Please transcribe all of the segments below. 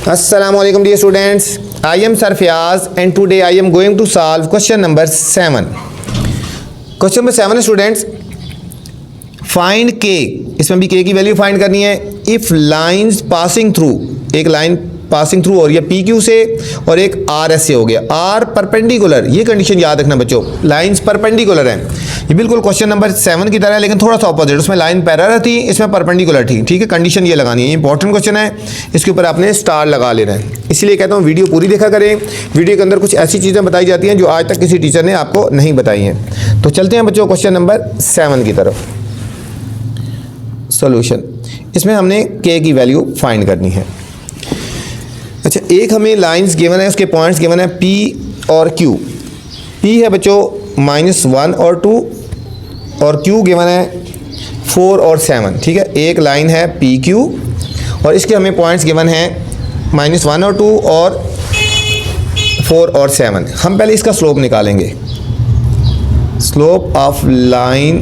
Assalamualaikum dear students, I am Sir Fiaz and today I am going to solve question number 7. Question number 7 students, find k, इसमें भी k की value find करनी है. If lines passing through, एक line passing through हो रही है P Q से और एक आर एस से हो गया. आर परपेंडिकुलर, ये कंडीशन याद रखना बच्चों, लाइंस परपेंडिकुलर हैं. ये बिल्कुल क्वेश्चन नंबर 7 की तरह है लेकिन थोड़ा सा ऑपोजिट, उसमें लाइन पैरेलल थी, इसमें परपेंडिकुलर थी. ठीक है, कंडीशन ये लगानी है, ये इंपॉर्टेंट क्वेश्चन है, इसके ऊपर आपने स्टार लगा लेना है. इसलिए कहता हूँ वीडियो पूरी देखा करें. वीडियो के अंदर कुछ ऐसी चीज़ें बताई जाती हैं जो आज तक किसी टीचर ने आपको नहीं बताई हैं. तो चलते हैं बच्चों क्वेश्चन नंबर 7 की तरफ. सॉल्यूशन, इसमें हमने k की वैल्यू फाइंड करनी है. अच्छा, एक हमें लाइंस गिवन है, उसके पॉइंट्स गिवन है P और Q. P है बच्चों -1 और 2 और Q गिवन है 4 और 7. ठीक है, एक लाइन है PQ और इसके हमें पॉइंट्स गिवन हैं -1 और 2 और 4 और 7. हम पहले इसका स्लोप निकालेंगे. स्लोप ऑफ लाइन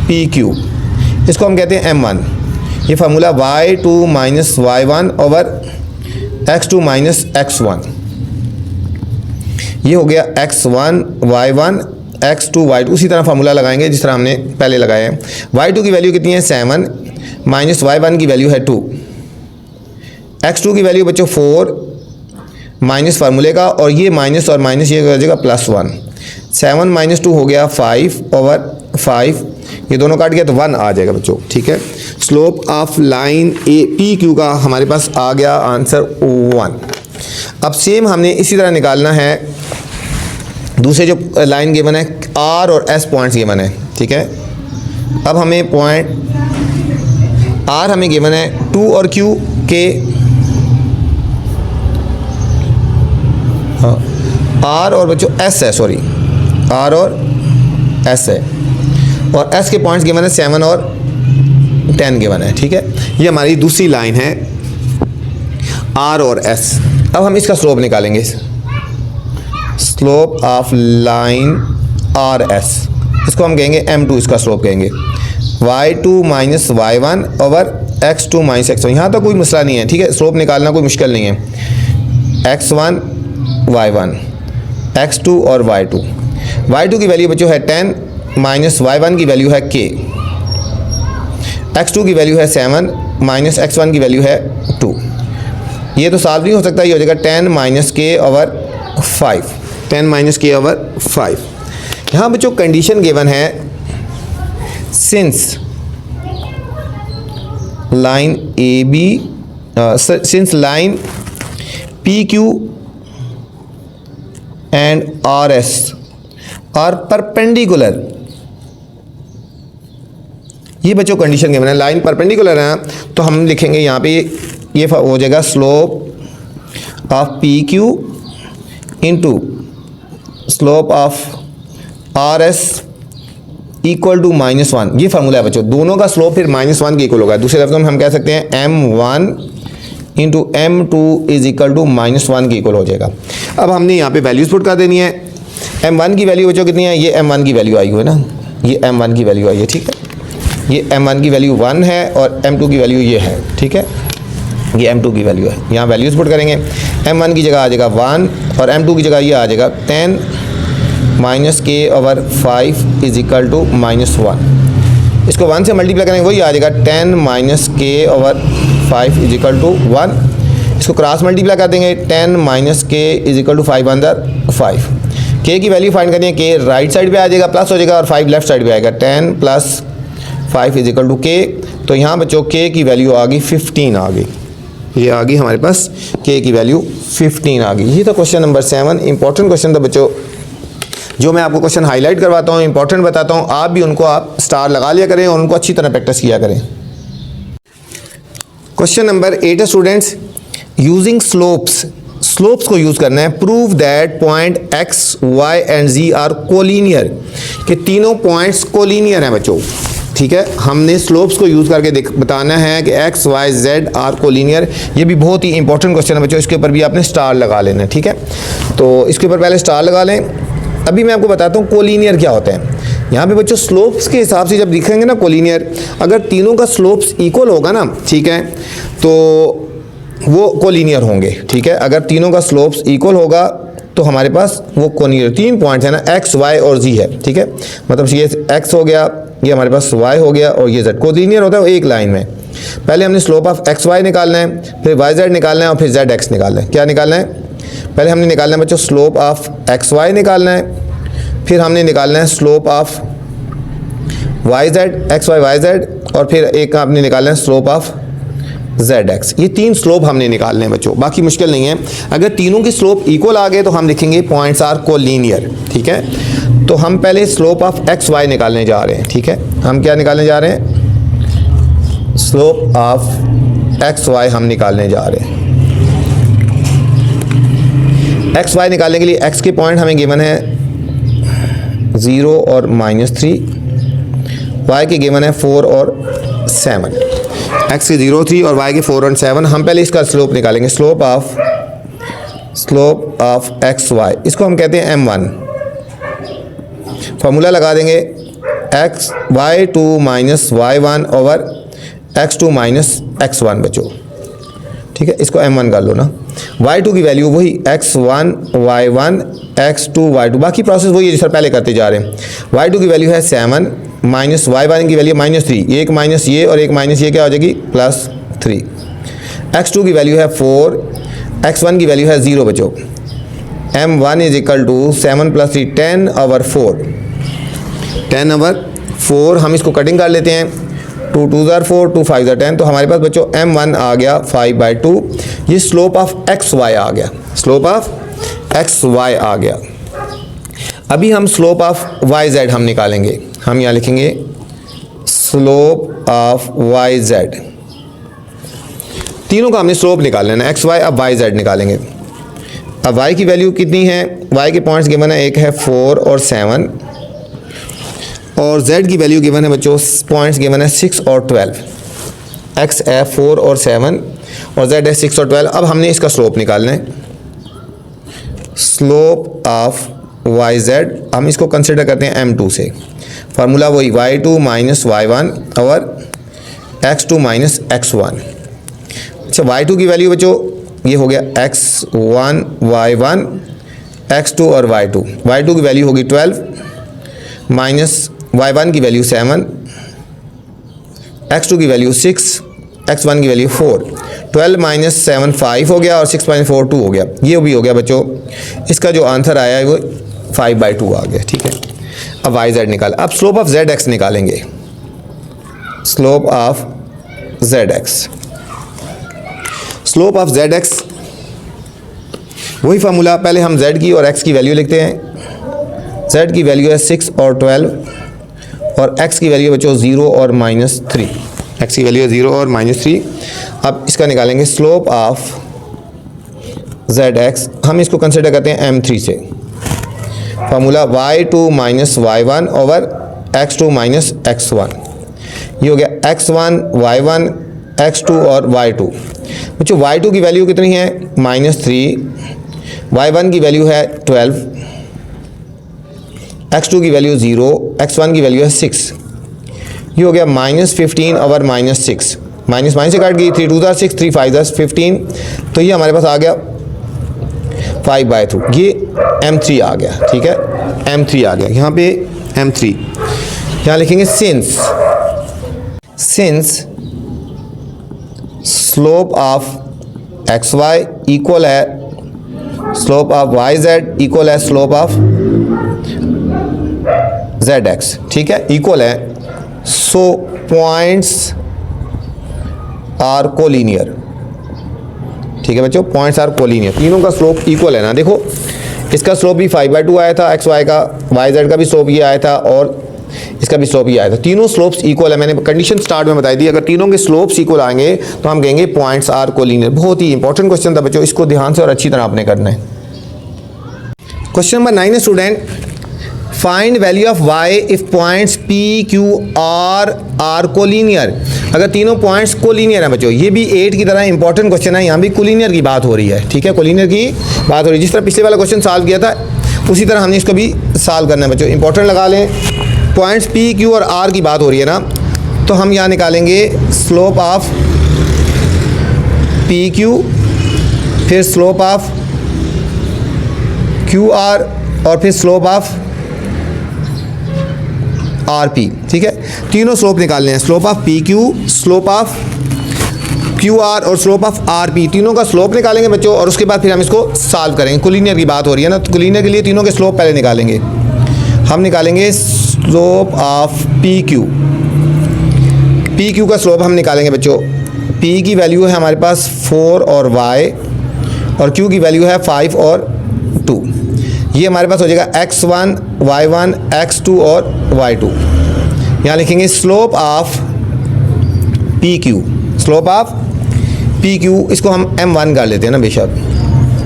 PQ, इसको हम कहते हैं m1. ये formula y2 - y1 over x2 - x1. ये हो गया x1 y1 x2 y2. उसी तरह फार्मूला लगाएंगे जिस तरह हमने पहले लगाया है. y2 की वैल्यू कितनी है 7 माइनस y1 की वैल्यू है 2. x2 की वैल्यू बच्चों 4 माइनस फार्मूले का, और ये माइनस और माइनस ये हो जाएगा +1. 7 - 2 हो गया 5 ओवर 5. ये दोनों काट गया तो 1 आ जाएगा बच्चों. ठीक है, slope of line A P Q का हमारे पास आ गया आंसर 1. अब सेम हमने इसी तरह निकालना है दूसरे जो लाइन गिवन है आर और एस पॉइंट्स गिवन है. ठीक है, अब हमें पॉइंट आर हमें गिवन है 2 और क्यू के, आर और बच्चों एस है, सॉरी आर और एस है, और एस के पॉइंट्स गिवन है 7 और 10 गिवन है. ठीक है, ये हमारी दूसरी लाइन है आर और एस. अब हम इसका स्लोप निकालेंगे. Slope of line R S, इसको हम कहेंगे m2, इसका स्लोप कहेंगे y2 - y1 over x2 - x1. यहाँ तो कोई मसला नहीं है. ठीक है, स्लोप निकालना कोई मुश्किल नहीं है. x1 y1 x2 और y2. y2 की वैल्यू बच्चों है 10 माइनस y1 की वैल्यू है k, x2 की वैल्यू है 7 माइनस x1 की वैल्यू है 2. ये तो सॉल्व नहीं हो सकता, ये हो जाएगा 10 - k ओवर 5. 10 - k over 5. यहाँ बच्चों कंडीशन गिवन है since line A B, since line P Q and R S are perpendicular. ये बच्चों कंडीशन गिवन है, लाइन परपेंडिकुलर है तो हम लिखेंगे यहाँ पे ये हो जाएगा slope of P Q into slope of R S equal to -1. ये फार्मूला है बच्चों, दोनों का स्लोप फिर -1 के इक्वल होगा. दूसरे लफ्ज़ों में हम कह सकते हैं m1 into m2 is equal to -1 के इक्वल हो जाएगा. अब हमने यहाँ पे वैल्यूज पुट कर देनी है. m1 की वैल्यू बच्चों कितनी है, ये m1 की वैल्यू आई हुई है ना, ये m1 की वैल्यू आई है. ठीक है, ये m1 की वैल्यू 1 है और m2 की वैल्यू ये है. ठीक है, ये m2 की वैल्यू है. यहाँ वैल्यूज पुट करेंगे, m1 की जगह आ जाएगा 1 और m2 की जगह ये आ जाएगा 10 - k over 5 is equal to -1. इसको 1 से मल्टीप्लाई करेंगे वही आ जाएगा 10 - k over 5 is equal to 1. इसको क्रॉस मल्टीप्लाई कर देंगे 10 - k is equal to 5 k की वैल्यू फाइंड करनी है. k राइट साइड पे आ जाएगा प्लस हो जाएगा और 5 लेफ्ट साइड पे आएगा. 10 + 5 इज इक्वल टू k. तो यहाँ बच्चों k की वैल्यू आ गई 15 आ गई. ये आ गई हमारे पास k की वैल्यू 15 आ गई. ये था क्वेश्चन नंबर 7. इंपॉर्टेंट क्वेश्चन था बच्चों, जो मैं आपको क्वेश्चन हाईलाइट करवाता हूँ, इंपॉर्टेंट बताता हूँ, आप भी उनको आप स्टार लगा लिया करें और उनको अच्छी तरह प्रैक्टिस किया करें. क्वेश्चन नंबर 8 है स्टूडेंट्स, यूजिंग स्लोप्स को यूज़ करना है. Prove that point x, y and z are collinear, कि तीनों पॉइंट्स कोलिनियर हैं बच्चों. ठीक है, हमने स्लोप्स को यूज़ करके बताना है कि x, y, z are collinear. ये भी बहुत ही इंपॉर्टेंट क्वेश्चन है बच्चों, इसके ऊपर भी आपने स्टार लगा लेना है. ठीक है, तो इसके ऊपर पहले स्टार लगा लें. अभी मैं आपको बताता हूँ कोलिनियर क्या होता है. यहाँ पे बच्चों स्लोप्स के हिसाब से जब दिखेंगे ना कोलिनियर, अगर तीनों का स्लोप्स इक्वल होगा ना, ठीक है, तो वो कोलिनियर होंगे, ठीक है। अगर तीनों का स्लोप्स इक्वल होगा तो हमारे पास वो कोलिनियर, 3 पॉइंट्स है ना, एक्स वाई और जी है, ठीक है। मतलब ये एक्स हो गया, ये हमारे पास वाई हो गया और ये जेड। कोलिनियर होता है वो एक लाइन में। पहले हमने स्लोप ऑफ एक्स वाई निकालना है, फिर वाई जेड निकालना है और फिर जेड एक्स निकालना है। क्या निकालना है? पहले हमने निकालना है बच्चों स्लोप ऑफ एक्स वाई निकालना है, फिर हमने निकालना है slope of Y Z, X Y Y Z, और फिर एक आपने निकालना है स्लोप ऑफ जेड एक्स। ये 3 स्लोप हमने निकालने हैं बच्चों, बाकी मुश्किल नहीं है। अगर तीनों की स्लोप इक्वल आ गए तो हम लिखेंगे पॉइंट्स आर कोलिनियर, ठीक है। तो हम पहले स्लोप ऑफ एक्स वाई निकालने जा रहे हैं, ठीक है। हम क्या निकालने जा रहे हैं? स्लोप ऑफ एक्स वाई हम निकालने जा रहे हैं। एक्स वाई निकालने के लिए एक्स के पॉइंट हमें गिवन है 0 और -3, वाई के गिवन है 4 और 7। एक्स के 0, 3 और वाई के 4 और 7। हम पहले इसका स्लोप निकालेंगे, स्लोप ऑफ एक्स वाई, इसको हम कहते हैं m1। फॉर्मूला लगा देंगे x y2 minus y1 over x2 minus x1 बच्चों, ठीक है। इसको m1 कर लो ना। y2 की वैल्यू वही x1 y1 x2 y2, बाकी प्रोसेस वही है जिस पहले करते जा रहे हैं। y2 की वैल्यू है 7 माइनस y1 की वैल्यू -3, एक माइनस ये और एक माइनस ये क्या हो जाएगी +3। x2 की वैल्यू है 4, x1 की वैल्यू है 0 बच्चों। m1 is equal to 7 + 3 10 over 4, 10 over 4। हम इसको कटिंग कर लेते हैं, 2 2 ज़ार 4, 2 5 ज़ार 10। तो हमारे पास बच्चों m1 आ गया 5/2। ये स्लोप ऑफ एक्स वाई आ गया, स्लोप ऑफ एक्स वाई आ गया। अभी हम स्लोप ऑफ वाई जेड हम निकालेंगे। हम यहाँ लिखेंगे स्लोप ऑफ वाई जेड। तीनों का हमने स्लोप निकालना है ना, एक्स वाई, अब वाई जेड निकालेंगे। अब वाई की वैल्यू कितनी है? वाई के पॉइंट्स गिवन है, एक है 4 और 7, और z की वैल्यू गिवन है बच्चों, पॉइंट्स गिवन है 6 और 12। x है 4 और 7 और z है 6 और 12। अब हमने इसका स्लोप निकालना है, स्लोप ऑफ वाई जेड। हम इसको कंसिडर करते हैं m2 से। फार्मूला वही y2 माइनस y1 और x2 माइनस x1। अच्छा, y2 की वैल्यू बच्चों ये हो गया x1 y1 x2 और y2 की वैल्यू होगी 12 माइनस y1 की वैल्यू 7, x2 की वैल्यू 6, x1 की वैल्यू 4। 12 माइनस 7 5 हो गया और 6 माइनस 4 2 हो गया। ये भी हो गया बच्चों, इसका जो आंसर आया है वो 5/2 आ गया, ठीक है। अब वाई जेड निकाल। अब स्लोप ऑफ जेड एक्स निकालेंगे, slope of z x. Slope of z x वही फार्मूला, पहले हम जेड की और एक्स की वैल्यू लिखते हैं। जेड की वैल्यू है 6 और 12 और x की वैल्यू बच्चों 0 और -3। x की वैल्यू है 0 और -3। अब इसका निकालेंगे स्लोप ऑफ जेड एक्स। हम इसको कंसिडर करते हैं m3 से। Formula y2 minus y1 over x2 minus x1। ये हो गया x1 y1 x2 और y2। बच्चों y2 की वैल्यू कितनी है? -3, y1 की वैल्यू है 12, x2 की वैल्यू 0, x1 की वैल्यू है 6। ये हो गया -15 ओवर -6, माइनस माइनस से काट गई, 3 2 ज़ार 6, 3 5 ज़ार 15। तो ये हमारे पास आ गया 5/2। ये m3 आ गया, ठीक है, m3 आ गया। यहाँ पे m3 यहाँ लिखेंगे since slope of x y equal है slope of Y z equal है स्लोप ऑफ जेड एक्स, ठीक है, इक्वल है। सो पॉइंट्स आर कोलिनियर, ठीक है बच्चों, पॉइंट्स आर कोलिनियर। तीनों का स्लोप इक्वल है ना। देखो इसका स्लोप भी 5/2 आया था एक्स वाई का, वाई जेड का भी स्लोप ये आया था और इसका भी स्लोप ये आया था। तीनों स्लोप्स इक्वल है। मैंने कंडीशन स्टार्ट में बताई थी, अगर तीनों के स्लोप्स इक्वल आएंगे तो हम कहेंगे पॉइंट्स आर कोलिनियर। बहुत ही इंपॉर्टेंट क्वेश्चन था बच्चों, इसको ध्यान से और अच्छी तरह आपने करना है। क्वेश्चन नंबर 9 है student, find value of y if points p q r are collinear. अगर तीनों पॉइंट्स कोलिनियर हैं बच्चों, ये भी 8 की तरह इंपॉर्टेंट क्वेश्चन है। यहाँ भी कोलिनियर की बात हो रही है, ठीक है, कोलिनियर की बात हो रही है। जिस तरह पिछले वाला क्वेश्चन सॉल्व किया था उसी तरह हमने इसको भी सॉल्व करना है बच्चों। इंपॉर्टेंट लगा लें, पॉइंट्स p q और r की बात हो रही है ना, तो हम यहाँ निकालेंगे स्लोप ऑफ p q फिर स्लोप ऑफ क्यू आर और फिर स्लोप ऑफ आर पी। ठीक है, तीनों स्लोप निकालने हैं, slope of P Q, slope of q are और स्लोप ऑफ आर पी, तीनों का स्लोप निकालेंगे बच्चों, और उसके बाद फिर हम इसको सॉल्व करेंगे। कोलिनियर की बात हो रही है ना, तो कोलिनियर के लिए तीनों के स्लोप पहले निकालेंगे। हम निकालेंगे slope of P Q. P Q का स्लोप हम निकालेंगे बच्चों। पी की वैल्यू है हमारे पास 4 और y, और क्यू की वैल्यू है 5 और 2। ये हमारे पास हो जाएगा x1, y1, x2 और y2। यहाँ लिखेंगे slope of P Q, slope of P Q, इसको हम m1 कर लेते हैं ना बेशक।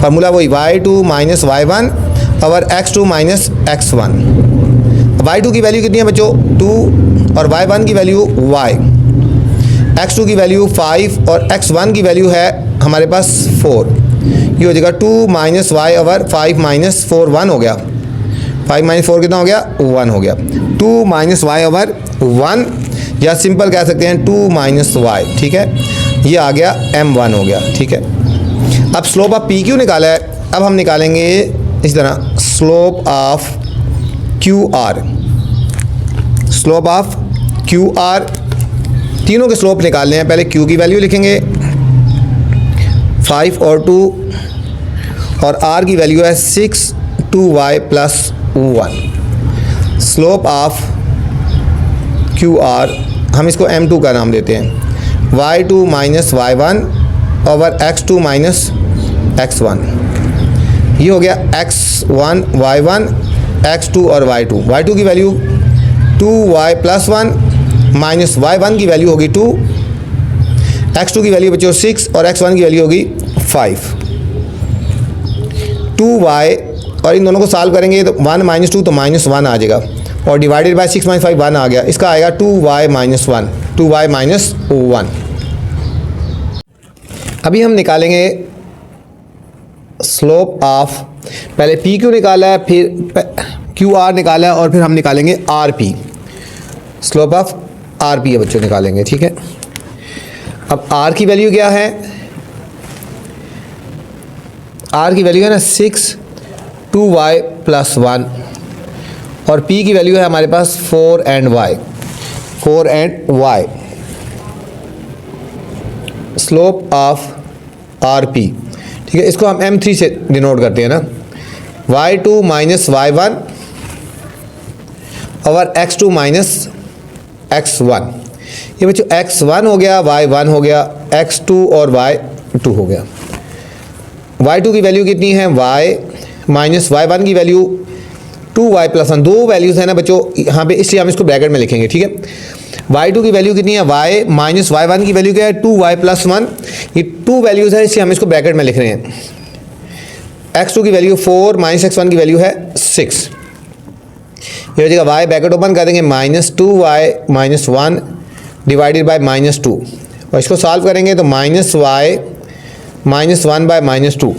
फार्मूला वही y2 माइनस y1 और x2 माइनस x1। y2 की वैल्यू कितनी है बच्चों 2, और y1 की वैल्यू y, x2 की वैल्यू 5 और x1 की वैल्यू है हमारे पास 4। ये हो जाएगा 2 माइनस वाई ओवर 5 माइनस 4, 1 हो गया। 5 माइनस 4 कितना हो गया 1 हो गया। 2 माइनस वाई ओवर 1, या सिंपल कह सकते हैं 2 माइनस वाई। ठीक है, ये आ गया m1 हो गया। ठीक है, अब स्लोप ऑफ पी क्यू निकाला है, अब हम निकालेंगे इस तरह slope of q are. Slope of q are, तीनों के स्लोप निकालने हैं। पहले क्यू की वैल्यू लिखेंगे 5 और 2, और आर की वैल्यू है 6 2y plus 1। Slope of q are, हम इसको m2 का नाम देते हैं, y2 minus y1 over x2 minus x1। ये हो गया x1 y1 x2 और y2। y2 की value 2y plus 1 minus y1 की वैल्यू होगी 2, x2 की वैल्यू बच्चों 6 और x1 की वैल्यू होगी 5। 2y, और इन दोनों को सॉल्व करेंगे तो 1 माइनस 2 तो माइनस 1 आ जाएगा, और डिवाइडेड बाय 6 माइनस 5 1 आ गया। इसका आएगा 2y माइनस 1, 2y माइनस 1। अभी हम निकालेंगे स्लोप ऑफ, पहले पी क्यू निकाला है, फिर क्यू आर निकाला है, और फिर हम निकालेंगे R P. Slope of r P है बच्चों निकालेंगे। ठीक है, अब आर की वैल्यू क्या है, आर की वैल्यू है ना 6 2y प्लस 1, और p की वैल्यू है हमारे पास 4 and y। Slope of r P, ठीक है, इसको हम m3 से डिनोट करते हैं ना, y2 माइनस y1 और x2 माइनस x1। ये बच्चों x1 हो गया, y1 हो गया, x2 और y2 हो गया। y2 की वैल्यू कितनी है y माइनस y1 की वैल्यू 2y प्लस 1, दो वैल्यूज़ है ना बच्चों यहाँ पे, इसलिए हम इसको ब्रैकेट में लिखेंगे। ठीक है, y2 की वैल्यू कितनी है y माइनस y1 की वैल्यू क्या है 2y प्लस 1, ये 2 वैल्यूज़ है, इसलिए हम इसको ब्रैकेट में लिख रहे हैं। x2 की वैल्यू 4 माइनस x1 की वैल्यू है 6। ये हो जाएगा y, ब्रैकेट ओपन कर देंगे, minus 2y minus 1 divided by minus 2, और इसको सॉल्व करेंगे तो minus y minus 1 bye minus 2।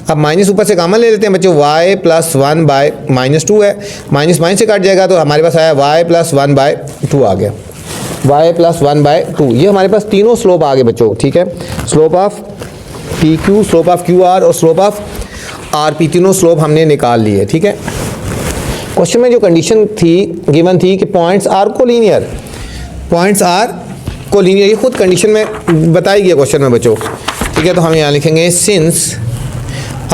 अब माइनस ऊपर से कॉमन ले लेते हैं बच्चों, y प्लस 1 बाय माइनस 2 है, माइनस माइनस से कट जाएगा तो हमारे पास आया y प्लस 1 बाय 2 आ गया, y प्लस 1 बाय 2। ये हमारे पास तीनों स्लोप आ गए बच्चों। ठीक है, slope of P Q, slope of q are और स्लोप ऑफ आर पी, तीनों स्लोप हमने निकाल लिए। ठीक है, क्वेश्चन में जो कंडीशन थी गिवन थी कि points are collinear, points are collinear, ये खुद कंडीशन में बताई गई है क्वेश्चन में बच्चों। ठीक है, तो हम यहाँ लिखेंगे since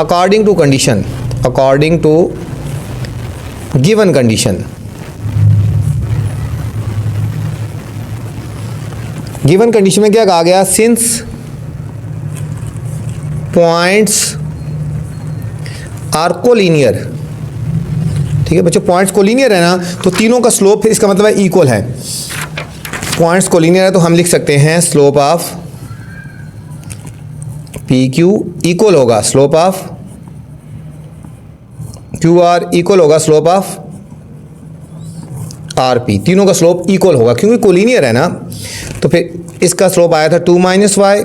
according to condition, according to given condition, given condition में क्या कहा गया, सिंस पॉइंट्स आर कोलिनियर। ठीक है बच्चों, पॉइंट्स कोलिनियर है ना, तो तीनों का स्लोप इसका मतलब है इक्वल है। पॉइंट्स कोलिनियर है तो हम लिख सकते हैं slope of P q equal होगा slope of q r, equal होगा स्लोप ऑफ आर पी। तीनों का स्लोप इक्वल होगा क्योंकि कोलिनियर है ना। तो फिर इसका स्लोप आया था 2 माइनस वाई,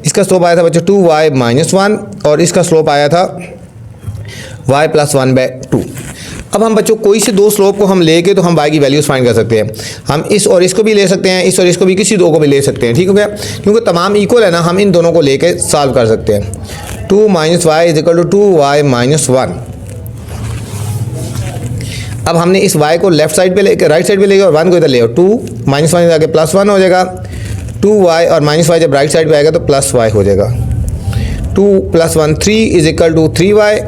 इसका स्लोप आया था बच्चों 2y माइनस 1, और इसका स्लोप आया था y प्लस 1 बाय 2। अब हम बच्चों कोई से दो स्लोप को हम लेके तो हम y की वैल्यूज़ फाइंड कर सकते हैं। हम इस और इसको भी ले सकते हैं, इस और इसको भी, किसी दो को भी ले सकते हैं, ठीक हो गया, क्योंकि तमाम इक्वल है ना, हम इन दोनों को लेके सॉल्व कर सकते हैं। 2 - y is equal to 2y - 1। अब हमने इस y को लेफ्ट साइड पे लेके राइट साइड पे लेके और 1 को इधर ले, और 2 - 1 आगे +1 हो जाएगा। 2y और -y जब राइट साइड पे आएगा तो +y हो जाएगा। 2 + 1 3 इज इक्वल टू 3y।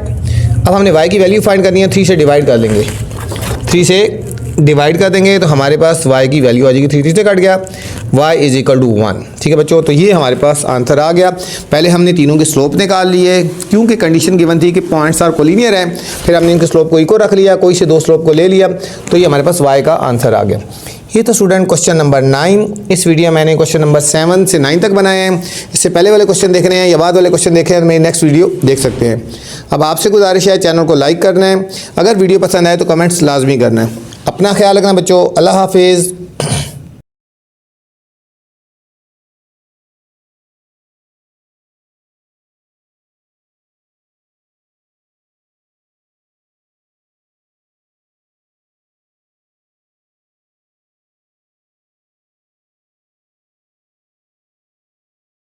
अब हमने y की वैल्यू फाइंड करनी है, 3 से डिवाइड कर लेंगे, 3 से डिवाइड कर देंगे तो हमारे पास y की वैल्यू आ जाएगी, 3 से कट गया, y इज इक्वल टू 1। ठीक है बच्चों, तो ये हमारे पास आंसर आ गया। पहले हमने तीनों के स्लोप निकाल लिए, क्योंकि कंडीशन गिवन थी कि पॉइंट्स आर कोलिनियर हैं, फिर हमने इनके स्लोप को इको रख लिया, कोई से दो स्लोप को ले लिया, तो ये हमारे पास y का आंसर आ गया। ये तो स्टूडेंट क्वेश्चन नंबर 9। इस वीडियो में मैंने क्वेश्चन नंबर 7 से 9 तक बनाए हैं। इससे पहले वाले क्वेश्चन देखने हैं या बाद वाले क्वेश्चन देखे हैं, मेरी नेक्स्ट वीडियो देख सकते हैं। अब आपसे गुजारिश है चैनल को लाइक करना है, अगर वीडियो पसंद आए तो कमेंट्स लाजमी करना है। अपना ख्याल रखना बच्चों, अल्लाह हाफिज़।